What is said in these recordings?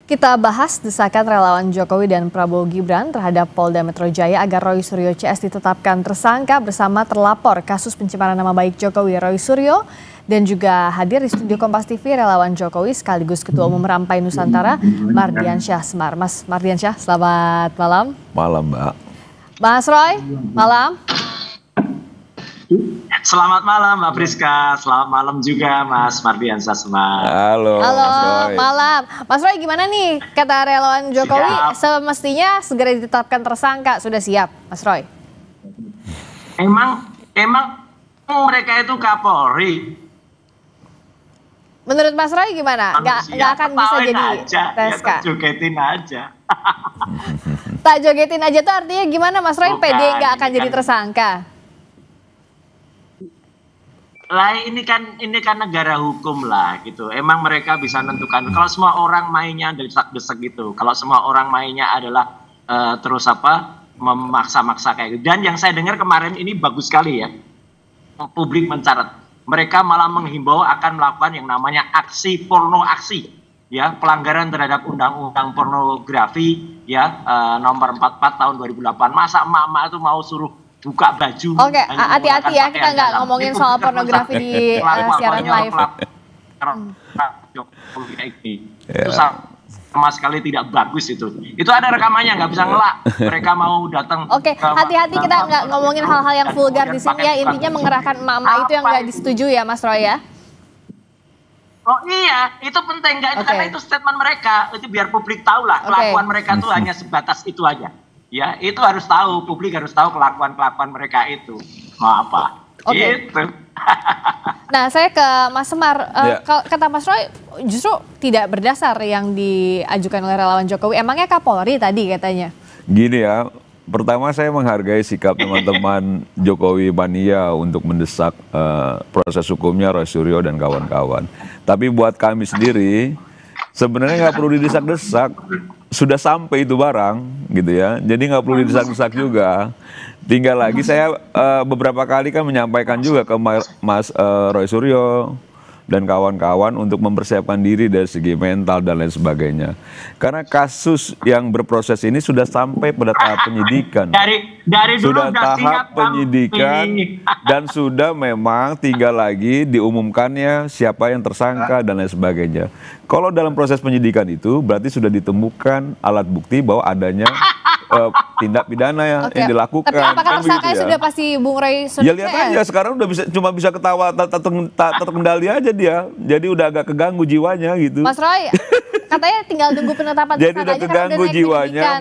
Kita bahas desakan relawan Jokowi dan Prabowo Gibran terhadap Polda Metro Jaya agar Roy Suryo CS ditetapkan tersangka bersama terlapor kasus pencemaran nama baik Jokowi Roy Suryo, dan juga hadir di studio Kompas TV relawan Jokowi sekaligus Ketua Umum Rampai Nusantara Mardiansyah Semar. Mas Mardiansyah, selamat malam. Malam, Mbak. Mas Roy, malam. Selamat malam Mbak Priska, selamat malam juga Mas Mardiansyah Semar. Halo, Mas Roy. Malam. Mas Roy, gimana nih kata relawan Jokowi semestinya segera ditetapkan tersangka, sudah siap Mas Roy? Emang mereka itu Kapolri. Menurut Mas Roy gimana? Nggak akan bisa jadi TSK? Ya, jogetin aja. Tak jogetin aja tuh artinya gimana Mas Roy? PD nggak akan jadi tersangka? Lah ini kan negara hukum lah gitu. Emang mereka bisa menentukan. Kalau semua orang mainnya desak-desak gitu. Kalau semua orang mainnya adalah memaksa-maksa kayak gitu. Dan yang saya dengar kemarin ini bagus sekali ya. Publik mencatat. Mereka malah menghimbau akan melakukan yang namanya aksi porno aksi. Ya, pelanggaran terhadap undang-undang pornografi ya nomor 44 tahun 2008. Masa emak-emak itu mau suruh buka baju. Oke, hati-hati ya, kita nggak ngomongin soal pornografi di siaran live. Itu sama sekali tidak bagus itu. Itu ada rekamannya, nggak bisa ngelak. Mereka mau datang. Oke, hati-hati kita nggak ngomongin hal-hal yang vulgar di sini ya. Intinya mengerahkan emak-emak itu yang nggak disetujui ya, Mas Roy ya. Oh iya, itu penting nggak? Karena itu statement mereka. Itu biar publik tahu lah. Kelakuan mereka tuh hanya sebatas itu aja. Ya, itu harus tahu, publik harus tahu kelakuan mereka itu. Mau apa? Gitu. Nah, saya ke Mas Semar. Kata Mas Roy, justru tidak berdasar yang diajukan oleh relawan Jokowi. Emangnya Kapolri tadi katanya? Gini ya, pertama saya menghargai sikap teman-teman Jokowi Mania untuk mendesak proses hukumnya Roy Suryo dan kawan-kawan. Tapi buat kami sendiri, sebenarnya nggak perlu didesak-desak. Sudah sampai itu barang gitu ya, jadi nggak perlu didesak-desak juga. Tinggal lagi saya beberapa kali kan menyampaikan juga ke Mas Roy Suryo dan kawan-kawan untuk mempersiapkan diri dari segi mental dan lain sebagainya. Karena kasus yang berproses ini sudah sampai pada tahap penyidikan. Dari dulu sudah tahap penyidikan dan sudah memang tinggal lagi diumumkannya siapa yang tersangka dan lain sebagainya. Kalau dalam proses penyidikan itu berarti sudah ditemukan alat bukti bahwa adanya tindak pidana yang dilakukan. Tapi apakah tersangkanya sudah pasti Bung Roy Suryo? Ya lihat aja sekarang udah cuma bisa ketawa terkendali aja dia. Jadi udah agak keganggu jiwanya gitu. Mas Roy, katanya tinggal tunggu penetapan tersangka. Jadi udah keganggu jiwanya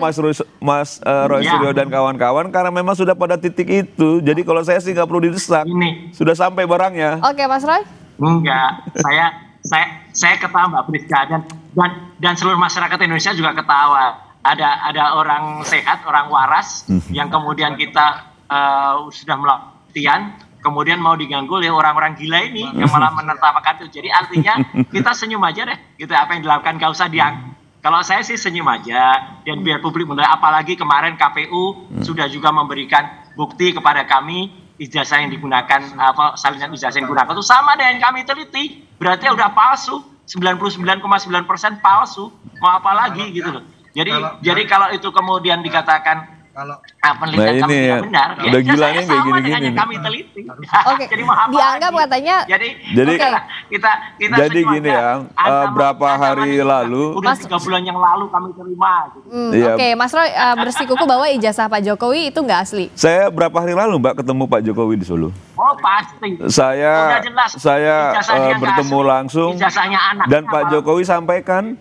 Mas Roy Suryo dan kawan-kawan karena memang sudah pada titik itu. Jadi kalau saya sih nggak perlu didesak. Sudah sampai barangnya. Oke, Mas Roy? Enggak, saya ketawa Mbak Priska dan seluruh masyarakat Indonesia juga ketawa. Ada orang sehat, orang waras yang kemudian kita sudah melakukan, kemudian mau diganggu oleh orang-orang gila ini yang malah menertawakan itu. Jadi artinya kita senyum aja deh, gitu apa yang dilakukan gak usah Kalau saya sih senyum aja dan biar publik menilai. Apalagi kemarin KPU sudah juga memberikan bukti kepada kami ijazah yang digunakan, salinan ijazah yang digunakan itu sama dengan kami teliti. Berarti udah palsu, 99,9% palsu. Mau apa lagi gitu loh. Jadi kalau itu kemudian dikatakan penelitian kami tidak benar, udah gila nih kayak gini-gini. Kami teliti. Oke, dianggap katanya. Jadi gini ya, berapa hari lalu? Udah 3 bulan yang lalu kami terima. Gitu. Oke, Mas Roy bersikukuh bahwa ijazah Pak Jokowi itu nggak asli. Saya berapa hari lalu Mbak ketemu Pak Jokowi di Solo? Oh pasti. Saya bertemu langsung dan Pak Jokowi sampaikan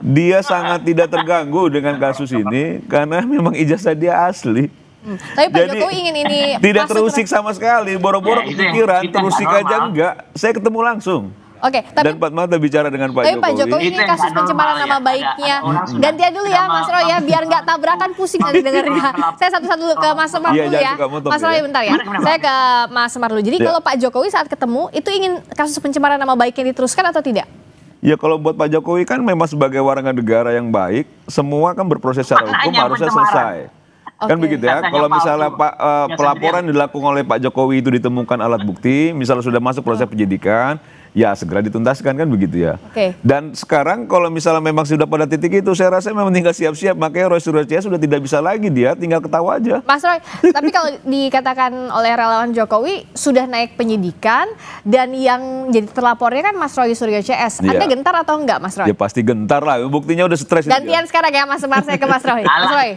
dia sangat tidak terganggu dengan kasus ini karena memang ijazah dia asli. Tapi Pak Jokowi ingin ini tidak terusik sama sekali, boro-boro kepikiran, terusik aja enggak. Saya ketemu langsung. Oke, tapi dan empat mata bicara dengan Pak Jokowi. Tapi Pak Jokowi ini kasus pencemaran nama baiknya. Gantian dulu ya Mas Roy ya, biar nggak tabrakan pusing nanti dengarnya. Saya satu-satu dulu ke Mas Semar dulu ya. Mas Roy bentar ya. Saya ke Mas Semar dulu. Jadi kalau Pak Jokowi saat ketemu itu ingin kasus pencemaran nama baiknya diteruskan atau tidak? Ya kalau buat Pak Jokowi kan memang sebagai warga negara yang baik, semua kan berproses secara hukum harusnya selesai. Kan begitu ya, Katanya kalau palsu. misalnya Ya, pelaporan dilakukan oleh Pak Jokowi itu ditemukan alat bukti, misalnya sudah masuk proses penyidikan, ya segera dituntaskan, kan begitu ya. Oke. Dan sekarang kalau misalnya memang sudah pada titik itu, saya rasa memang tinggal siap-siap, makanya Roy Suryo CS sudah tidak bisa lagi, dia tinggal ketawa aja. Mas Roy, tapi kalau dikatakan oleh relawan Jokowi sudah naik penyidikan dan yang jadi terlapornya kan Mas Roy Suryo CS. Iya. Anda gentar atau enggak, Mas Roy? Ya pasti gentar lah, buktinya udah stres. Gantian sekarang ya Mas Semar, saya ke Mas Roy. Mas Roy.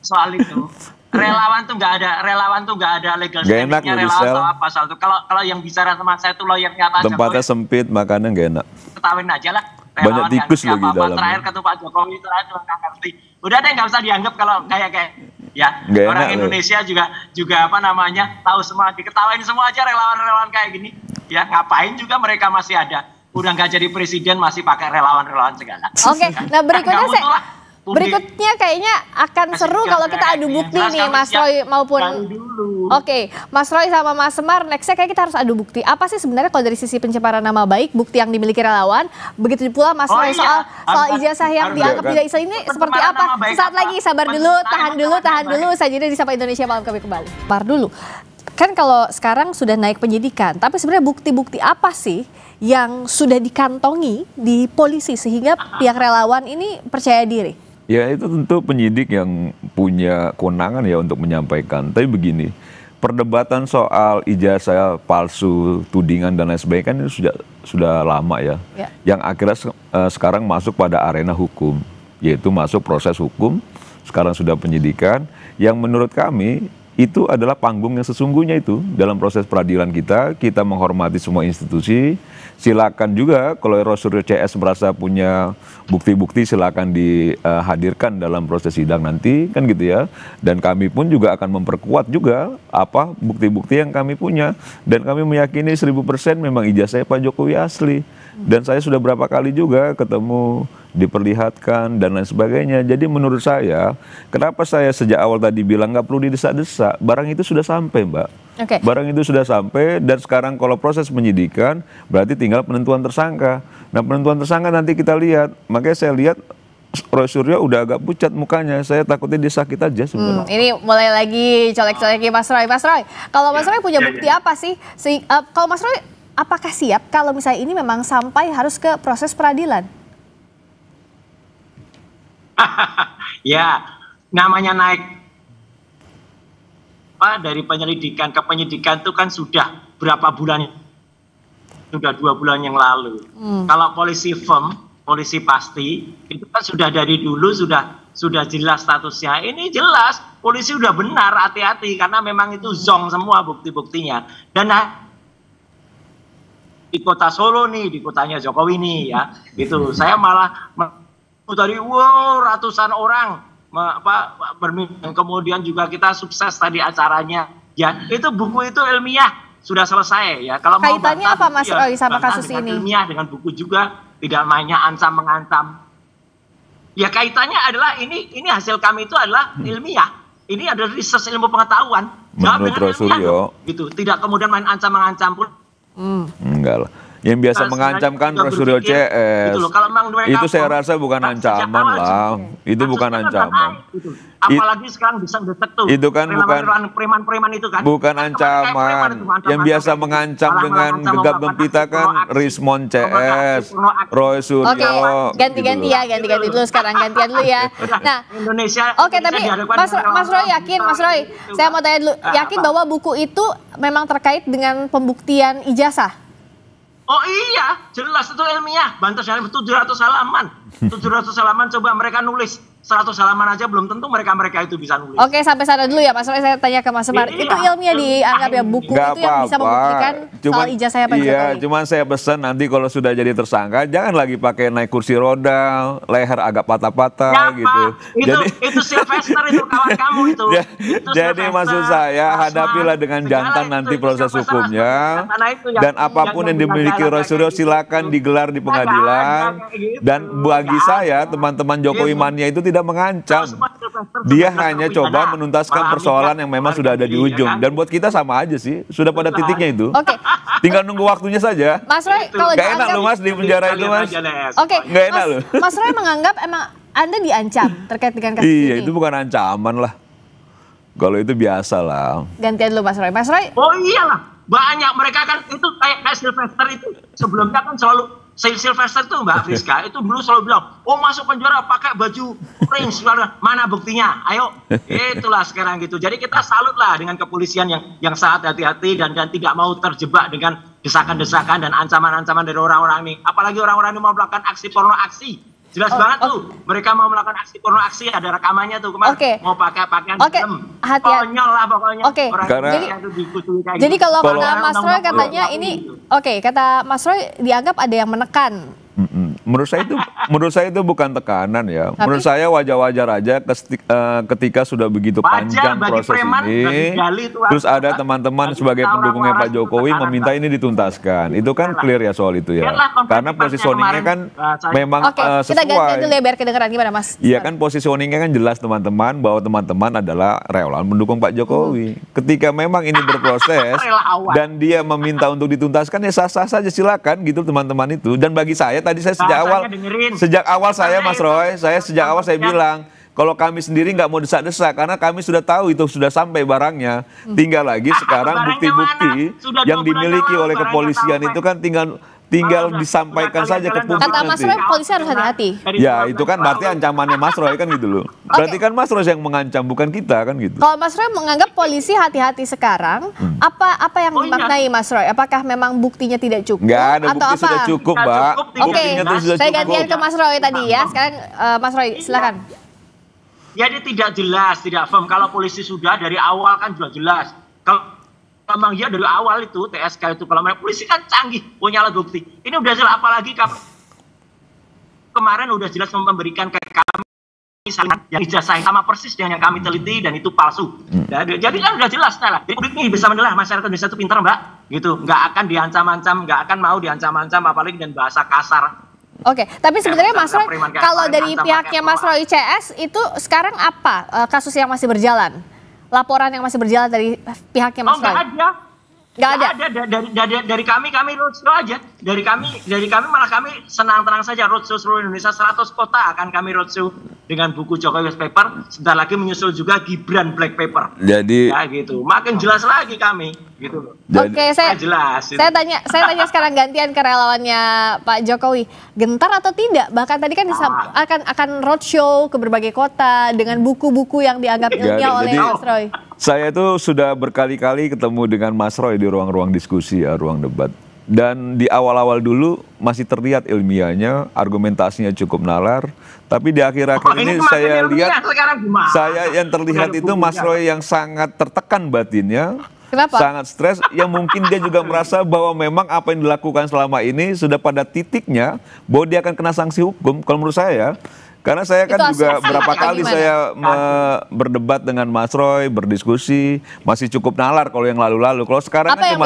Soal itu relawan tuh nggak ada legal Gak enak standingnya loh, relawan Gisel. soal apa soal itu. Kalau yang bicara sama saya tuh lawyernya Pak Tempatnya Jokowi, sempit, makannya gak enak. ketawain aja lah. Banyak Relawan nggak tikus ngerti lagi apa-apa. dalamnya. Terakhir ketemu Pak Jokowi terakhir tuh nggak ngerti. Udah deh nggak usah dianggap kalau kayak ya Nggak orang enak loh. Indonesia juga apa namanya tahu semua, diketawain semua aja relawan-relawan kayak gini. Ya ngapain juga mereka masih ada. Udah nggak jadi presiden masih pakai relawan-relawan segala. Oke, nah berikutnya Nggak butuh lah. berikutnya kayaknya akan seru kalau kita adu bukti nih Mas Roy maupun Oke, Mas Roy sama Mas Semar, nextnya kayak kita harus adu bukti. Apa sih sebenarnya kalau dari sisi pencemaran nama baik, bukti yang dimiliki relawan, begitu pula Mas Roy soal ijazah yang dianggap tidak Islam ini seperti apa? Sesaat lagi, sabar dulu, tahan dulu, saja di Sapa Indonesia Malam kami kembali. Par dulu. Kan kalau sekarang sudah naik penyidikan, tapi sebenarnya bukti-bukti apa sih yang sudah dikantongi di polisi sehingga pihak relawan ini percaya diri? Ya itu tentu penyidik yang punya kewenangan ya untuk menyampaikan. Tapi begini, perdebatan soal ijazah palsu, tudingan dan lain sebagainya kan itu sudah lama ya. Yang akhirnya sekarang masuk pada arena hukum, yaitu masuk proses hukum, sekarang sudah penyidikan, yang menurut kami itu adalah panggung yang sesungguhnya itu dalam proses peradilan kita menghormati semua institusi. Silakan juga kalau Roy Suryo CS merasa punya bukti-bukti silakan dihadirkan dalam proses sidang nanti, kan gitu ya. Dan kami pun juga akan memperkuat juga apa bukti-bukti yang kami punya. Dan kami meyakini 1000% memang ijazahnya Pak Jokowi asli. Dan saya sudah berapa kali juga ketemu, diperlihatkan dan lain sebagainya. Jadi menurut saya, kenapa saya sejak awal tadi bilang nggak perlu didesak-desak, barang itu sudah sampai, Mbak. Barang itu sudah sampai dan sekarang kalau proses penyidikan berarti tinggal penentuan tersangka. Nah penentuan tersangka nanti kita lihat, makanya saya lihat Roy Suryo udah agak pucat mukanya, saya takutnya dia sakit aja sebenarnya. Ini mulai lagi colek-coleki Mas Roy. Mas Roy, kalau Mas Roy punya bukti apa sih? Kalau Mas Roy, apakah siap kalau misalnya ini memang sampai harus ke proses peradilan? Ya, namanya naik dari penyelidikan ke penyidikan itu kan sudah berapa bulan, sudah 2 bulan yang lalu. Kalau polisi firm, polisi pasti, itu kan sudah dari dulu sudah jelas statusnya. Ini jelas, polisi udah benar, hati-hati karena memang itu zong semua bukti-buktinya. Dan di kota Solo nih, di kotanya Jokowi nih ya, itu saya malah dari ratusan orang berminat, kemudian juga kita sukses tadi acaranya ya, itu buku itu ilmiah sudah selesai ya. Kalau kaitannya mau apa Mas Roy sama kasus ini ilmiah dengan buku juga, tidak mainnya ancam mengancam ya. Kaitannya adalah ini hasil kami itu adalah ilmiah, ini adalah research ilmu pengetahuan, jawab dengan ilmiah gitu, tidak kemudian main ancam mengancam pun. Enggak lah. Yang biasa mengancam kan Roy Suryo CS. Itu saya rasa bukan ancaman lah. Itu bukan ancaman. Apalagi sekarang bisa detek tuh. Itu kan preman-preman itu kan. Bukan ancaman. Yang biasa mengancam dengan gegap gempita kan Rismon CS, Roy Suryo. Oke, ganti-ganti ya, ganti-ganti dulu sekarang, gantian dulu ya. Nah, Indonesia. Oke, tapi Mas Roy yakin, Mas Roy, saya mau tanya dulu, yakin bahwa buku itu memang terkait dengan pembuktian ijazah? Oh iya, jelas itu ilmiah. Bantas 700 halaman. 700 halaman coba mereka nulis. 100 halaman aja belum tentu mereka itu bisa nulis. Oke, sampai sana dulu ya Mas Roy, saya tanya ke Mas Semar. Itu ilmiah dianggap ya, buku itu yang bisa membuktikan soal ijazahnya Pak Jokowi? Iya, cuman saya pesan nanti kalau sudah jadi tersangka jangan lagi pakai naik kursi roda, leher agak patah-patah gitu. Itu Sylvester itu kawan kamu itu. Jadi maksud saya hadapilah dengan jantan nanti proses hukumnya. Dan apapun yang dimiliki Roy Suryo silakan digelar di pengadilan. Dan bagi saya teman-teman Jokowi mania itu tidak mengancam. Dia hanya coba menuntaskan persoalan yang memang sudah ada di ujung. Dan buat kita sama aja sih, sudah pada titiknya itu. Oke. Tinggal nunggu waktunya saja. Mas Roy, kalau gak enak loh Mas di penjara itu Mas. Oke, gak enak loh. Mas Roy menganggap emang Anda diancam terkait dengan kasus Iya, ini? itu bukan ancaman lah. Kalau itu biasa lah. Gantian dulu Mas Roy. Mas Roy, Oh iyalah, banyak mereka kan itu kayak Sylvester itu sebelumnya kan selalu Sylvester itu Mbak Friska itu dulu selalu bilang, oh masuk penjara pakai baju orange, mana buktinya? Ayo, itulah sekarang gitu. Jadi kita salut lah dengan kepolisian yang sangat hati-hati dan tidak mau terjebak dengan desakan-desakan dan ancaman-ancaman dari orang-orang ini. Apalagi orang-orang ini mau melakukan aksi porno aksi. Jelas banget tuh, mereka mau melakukan aksi porno aksi, ada rekamannya tuh kemarin. Mau pakai pakaian film, konyol lah pokoknya. Orang itu dikucilin kayak jadi gitu. kalau kata Mas Roy katanya ini, kata Mas Roy dianggap ada yang menekan. Menurut saya itu bukan tekanan ya. Menurut saya wajar-wajar aja ketika sudah begitu panjang proses ini. Terus ada teman-teman sebagai pendukungnya Pak Jokowi meminta ini dituntaskan. Itu kan clear ya soal itu ya. Karena positioningnya kan memang sesuai. Kita ganti dulu ya biar kedengeran gimana Mas? Iya kan positioningnya kan jelas teman-teman bahwa teman-teman adalah relawan mendukung Pak Jokowi. Ketika memang ini berproses dan dia meminta untuk dituntaskan ya sah-sah saja silakan gitu teman-teman itu. Dan bagi saya tadi saya sejak awal saya Mas Roy, sejak awal saya bilang kalau kami sendiri nggak mau desak-desak karena kami sudah tahu itu sudah sampai barangnya. Tinggal lagi sekarang bukti-bukti yang dimiliki oleh kepolisian itu kan tinggal disampaikan saja ke publik. Kata Mas Roy, polisi harus hati-hati. Ya itu kan berarti ancamannya Mas Roy kan gitu loh. Berarti kan Mas Roy yang mengancam bukan kita kan gitu. Kalau Mas Roy menganggap polisi hati-hati sekarang, apa yang dimaknai Mas Roy? Apakah memang buktinya tidak cukup? Nggak ada bukti atau apa? sudah cukup Mbak. Oke, saya gantian ke Mas Roy tadi ya. Sekarang Mas Roy silakan. Jadi tidak jelas, tidak firm. Kalau polisi sudah dari awal kan juga jelas. Kalau memang ya dari awal itu TSK itu kalau polisi kan canggih punya alat bukti. Ini udah jelas apalagi kemarin udah jelas memberikan ke kami yang ijazah sama persis dengan yang kami teliti dan itu palsu. Jadi kan udah jelas lah. Jadi publik ini bisa menilai masyarakat Indonesia itu pintar Mbak. Gitu, nggak akan diancam-ancam, nggak akan mau diancam-ancam apalagi dengan bahasa kasar. Oke, tapi sebenarnya Mas Roy kalau dari pihaknya Mas Roy CS itu sekarang apa kasus yang masih berjalan? Laporan yang masih berjalan dari pihaknya Mas Roy? Nggak ada. Dari kami roadshow aja. Dari kami malah kami senang-tenang saja roadshow seluruh Indonesia 100 kota akan kami roadshow dengan buku Jokowi White Paper. Sebentar lagi menyusul juga Gibran Black Paper. Jadi ya gitu. Makin jelas lagi kami gitu loh. Oke, saya tanya sekarang gantian ke relawannya Pak Jokowi. Gentar atau tidak? Bahkan tadi kan akan roadshow ke berbagai kota dengan buku-buku yang dianggap ilmiah oleh Mas Roy. Saya itu sudah berkali-kali ketemu dengan Mas Roy di ruang-ruang diskusi ya, ruang debat. Dan di awal-awal dulu masih terlihat ilmiahnya, argumentasinya cukup nalar. Tapi di akhir-akhir ini saya lihat, yang terlihat itu Mas Roy yang sangat tertekan batinnya. Kenapa? Sangat stres, yang mungkin dia juga merasa bahwa memang apa yang dilakukan selama ini sudah pada titiknya bahwa dia akan kena sanksi hukum, kalau menurut saya. Karena saya kan juga berapa kali saya berdebat dengan Mas Roy, berdiskusi, masih cukup nalar kalau yang lalu-lalu. Kalau sekarang kan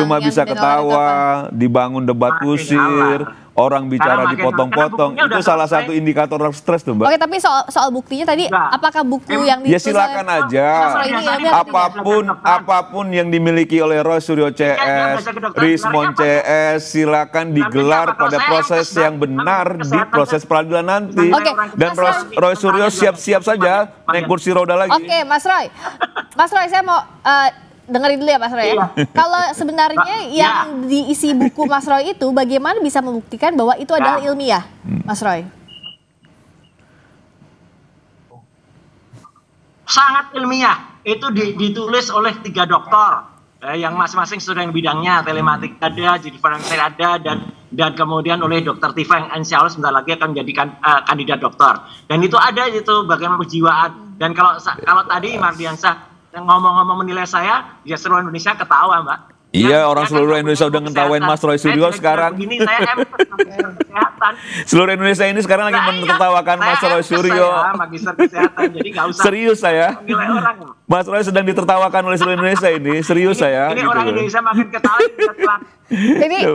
cuma bisa ketawa, dibangun debat kusir, orang bicara dipotong-potong. Itu salah satu indikator orang stres tuh Mbak. Oke, tapi soal buktinya tadi, apakah buku yang ya silakan aja. Apapun yang dimiliki oleh Roy Suryo CS, Rismon CS, silakan digelar pada proses yang benar di proses peradilan nanti. Dan Roy Suryo siap-siap saja naik kursi roda lagi. Oke, Mas Roy, saya mau dengerin dulu ya Mas Roy ya. Kalau sebenarnya yang diisi buku Mas Roy itu bagaimana bisa membuktikan bahwa itu adalah ilmiah, Mas Roy? Sangat ilmiah. Itu ditulis oleh 3 dokter. Yang masing-masing sudah yang bidangnya, telematik ada, jadi forensik ada, dan kemudian oleh Dr. Tifa yang insya Allah sebentar lagi akan menjadikan kandidat dokter. Dan itu ada itu bagaimana kejiwaan. Dan kalau tadi Mardiansyah ngomong-ngomong menilai saya, ya seluruh Indonesia ketawa Mbak. Iya, orang seluruh Indonesia udah ngetawain Mas Roy Suryo sekarang. Seluruh Indonesia ini sekarang lagi menertawakan Mas Roy Suryo. Serius saya. Mas Roy sedang ditertawakan oleh seluruh Indonesia ini. Serius saya. Ini orang Indonesia makin ketawa. Jadi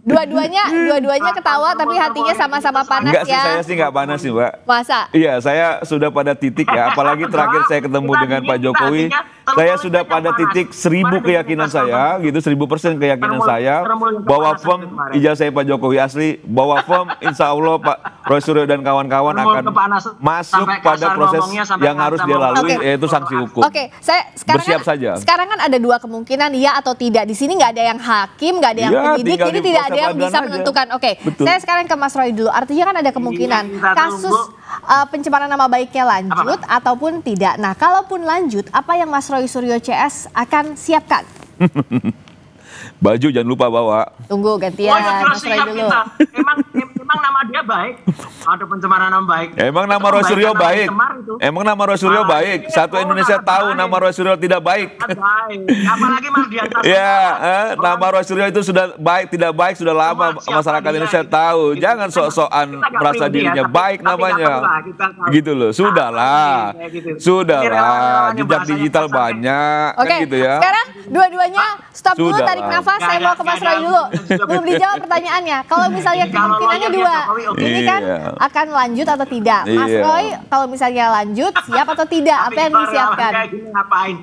dua-duanya ketawa tapi hatinya sama-sama panas. Enggak sih, saya sih nggak panas sih Mbak. Masa? Iya, saya sudah pada titik ya. Apalagi terakhir saya ketemu dengan Pak Jokowi, Saya sudah pada titik 1000 keyakinan saya, gitu 1000% keyakinan saya bahwa firm ijazah Pak Jokowi asli, bahwa firm insya Allah Pak Roy Suryo dan kawan-kawan akan masuk pada proses yang harus dia lalui, yaitu sanksi hukum. Oke, saya sekarang bersiap saja. Sekarang kan ada 2 kemungkinan, ya atau tidak. Di sini nggak ada yang hakim, nggak ada yang penyidik, jadi tidak ada yang bisa menentukan. Oke, saya sekarang ke Mas Roy dulu. Artinya kan ada kemungkinan kasus pencemaran nama baiknya lanjut ataupun tidak. Nah, kalaupun lanjut, apa yang Mas Roy Suryo CS akan siapkan? Baju jangan lupa bawa. Tunggu gantian, Mas Roy dulu. Emang nama dia baik? Ada pencemaran nama baik. Emang nama Roy Suryo baik? Emang nama Roy Suryo baik? Satu Indonesia tahu nama Roy Suryo tidak baik. Apalagi Mardian. Ya, nama Roy Suryo itu sudah baik, tidak baik sudah lama masyarakat Indonesia tahu. Jangan sok-sokan merasa dirinya baik namanya. Gitu loh, sudahlah. Sudahlah, jejak digital banyak. Oke, kan gitu ya. Sekarang dua-duanya stop dulu, Sudah tarik lah. nafas. Saya mau ke Mas Roy dulu. Belum dijawab pertanyaannya. Kalau misalnya kemungkinannya 2, ini kan akan lanjut atau tidak. Mas Roy, kalau misalnya lanjut, siap atau tidak? Apa yang disiapkan?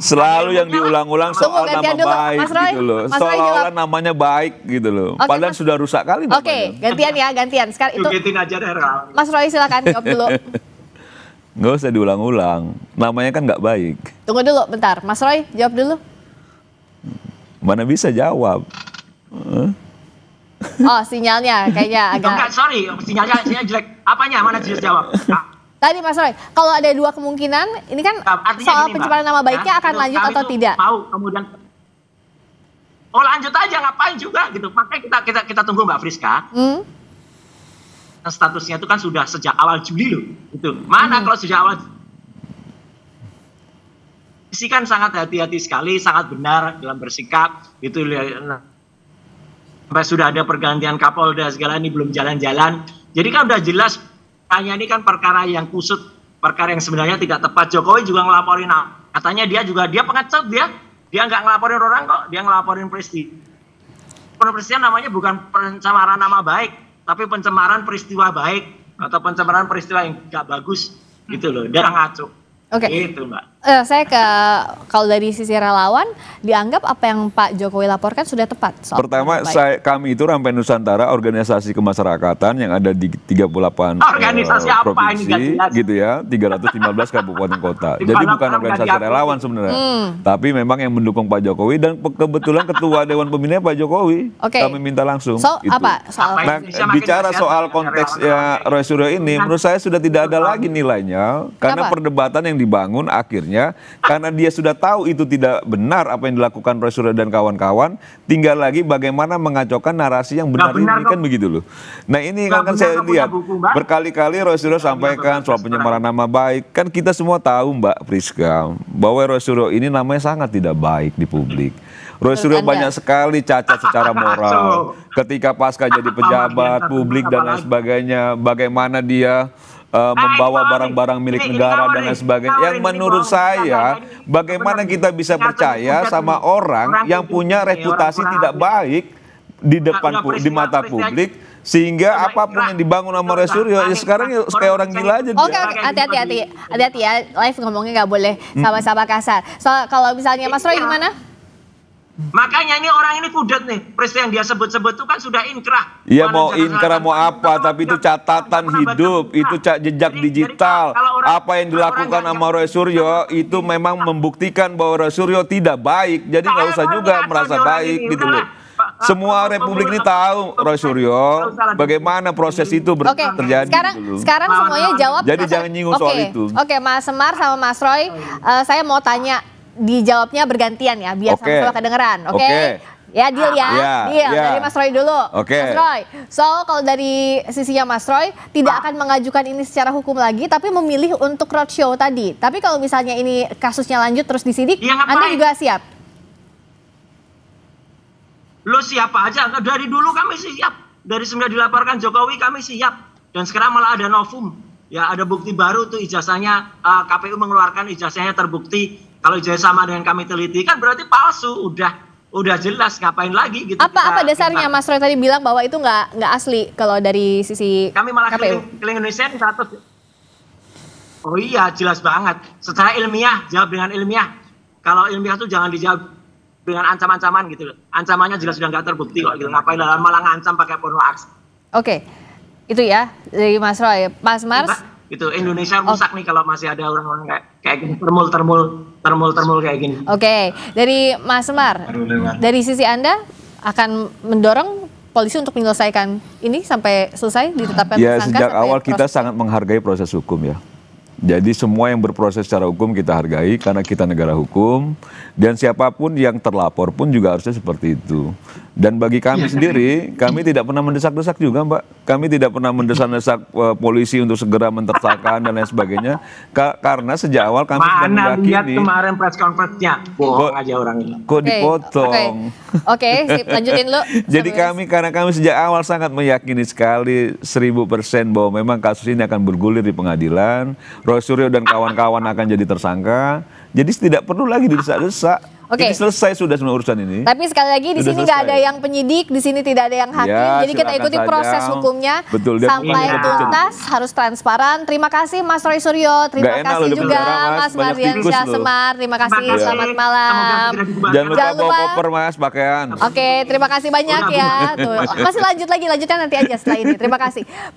Selalu yang diulang-ulang soal nama baik Mas Roy, gitu loh. Mas Roy Seolah-olah namanya baik gitu loh. Oke, Padahal sudah rusak kali namanya. Oke, gantian ya, gantian. Sekarang itu Mas Roy silakan jawab dulu. Nggak usah diulang-ulang. Namanya kan nggak baik. Tunggu dulu, bentar. Mas Roy, jawab dulu. Mana bisa jawab. Oh, sinyalnya kayaknya agak... Enggak, sorry, sinyalnya jelek. Apanya? Mana jelas jawab? Tadi Mas Roy, kalau ada 2 kemungkinan, ini kan soal pencemaran nama baiknya akan lanjut atau tidak? Mau kemudian, lanjut aja, ngapain juga gitu. Makanya kita tunggu Mbak Friska. Statusnya itu kan sudah sejak awal Juli loh. Gitu. Mana kalau sejak awal Juli kan sangat hati-hati sekali, sangat benar dalam bersikap gitu. Sampai sudah ada pergantian Kapolda segala ini belum jalan-jalan. Jadi kan udah jelas hanya ini kan perkara yang kusut, perkara yang sebenarnya tidak tepat. Jokowi juga ngelaporin, katanya dia pengecut, dia nggak ngelaporin orang kok, dia ngelaporin peristiwa. Peristiwa namanya bukan pencemaran nama baik, tapi pencemaran peristiwa baik atau pencemaran peristiwa yang nggak bagus gitu loh. Dia ngaco. Oke. Gitu, Mbak. Saya kalau dari sisi relawan dianggap apa yang Pak Jokowi laporkan sudah tepat. Pertama, kami itu Rampai Nusantara, organisasi kemasyarakatan yang ada di 38 organisasi provinsi, gitu ya, 315 kabupaten kota. Jadi bukan organisasi relawan sebenarnya, tapi memang yang mendukung Pak Jokowi dan kebetulan Ketua Dewan Pembinanya Pak Jokowi. Kami minta langsung. Apa? Nah, bicara soal konteksnya Roy Suryo ini, menurut saya sudah tidak ada lagi nilainya karena perdebatan yang dibangun akhirnya karena dia sudah tahu itu tidak benar apa yang dilakukan Roy Suryo dan kawan-kawan, tinggal lagi bagaimana mengacaukan narasi yang benar ini kan begitu loh. Nah ini kan saya lihat berkali-kali Roy Suryo sampaikan soal pencemaran nama baik, kan kita semua tahu Mbak Friska bahwa Roy Suryo ini namanya sangat tidak baik di publik. Roy Suryo banyak sekali cacat secara moral ketika pasca jadi pejabat publik dan lain sebagainya, bagaimana dia membawa barang-barang milik negara dan lain sebagainya. Yang menurut saya, bagaimana kita bisa percaya sama orang yang punya reputasi tidak baik di mata publik, sehingga apapun yang dibangun sama Roy Suryo ya sekarang kayak orang gila aja. Oke, hati-hati ya, live ngomongnya nggak boleh sama-sama kasar. Kalau misalnya Mas Roy gimana? Makanya ini orang ini kudet nih. Peristiwa yang dia sebut-sebut itu kan sudah inkrah. Iya mau inkrah mau apa, tapi itu catatan hidup, itu jejak digital. Apa yang dilakukan sama Roy Suryo itu memang membuktikan bahwa Roy Suryo tidak baik. Jadi nggak usah juga merasa baik gitu loh. Semua Republik ini tahu Roy Suryo bagaimana proses itu terjadi. Sekarang semuanya jawab. Jadi jangan nyinggung soal itu. Oke, Mas Semar sama Mas Roy, saya mau tanya. Dijawabnya bergantian ya, biar sama-sama kedengeran, oke? Ya, deal ya, deal. Dari Mas Roy dulu. Mas Roy, kalau dari sisinya Mas Roy, tidak akan mengajukan ini secara hukum lagi, tapi memilih untuk roadshow tadi. Tapi kalau misalnya ini kasusnya lanjut terus disidik, Anda juga siap? Lo siapa aja, dari dulu kami siap. Dari semenjak dilaporkan Jokowi kami siap. Dan sekarang malah ada novum. Ya, ada bukti baru tuh ijazahnya, KPU mengeluarkan ijazahnya terbukti. Kalau ijazah sama dengan kami teliti kan berarti palsu, udah jelas, ngapain lagi gitu. Apa dasarnya Mas Roy tadi bilang bahwa itu nggak asli kalau dari sisi kami malah KPU? keliling Indonesia 100. Oh iya, jelas banget. Secara ilmiah, jawab dengan ilmiah. kalau ilmiah tuh jangan dijawab dengan ancam-ancaman gitu loh. Ancamannya jelas sudah nggak terbukti kok gitu. Ngapain malah ngancam pakai porno aksi. Oke, itu ya dari Mas Roy. Mas Mars? Itu Indonesia rusak nih kalau masih ada orang-orang kayak gini, termul kayak gini. Oke, dari Mas Semar, dari sisi Anda akan mendorong polisi untuk menyelesaikan ini sampai selesai ditetapkan Ya, tersangka? sejak awal kita sangat menghargai proses hukum ya. Jadi semua yang berproses secara hukum kita hargai karena kita negara hukum, dan siapapun yang terlapor pun juga harusnya seperti itu. Dan bagi kami sendiri, kami tidak pernah mendesak-desak juga, Mbak. Kami tidak pernah mendesak-desak polisi untuk segera mentersangkakan dan lain sebagainya. Karena sejak awal kami sudah meyakini. Lihat kemarin press conference-nya, bohong aja orang ini. Kok dipotong? Oke, sip, lanjutin lu. Jadi karena kami sejak awal sangat meyakini sekali 1000% bahwa memang kasus ini akan bergulir di pengadilan. Roy Suryo dan kawan-kawan akan jadi tersangka. Jadi tidak perlu lagi didesak-desak. Oke. Ini selesai sudah semua urusan ini. Tapi sekali lagi di sini nggak ada yang penyidik, di sini tidak ada yang hakim. Ya, jadi kita ikuti silakan proses saja. hukumnya Betul, dan sampai hukumnya betul. tuntas, harus transparan. Terima kasih Mas Roy Suryo, terima Nggak enak kasih loh di juga penjara, Mas. Mas Banyak Mardiansyah tikus loh. Semar, terima kasih. Terima kasih. Selamat malam. Jangan lupa Jangan bawa lupa. koper, Mas, pakaian. Oke, terima kasih banyak ya. Tuh, masih lanjutnya nanti aja setelah ini. Terima kasih.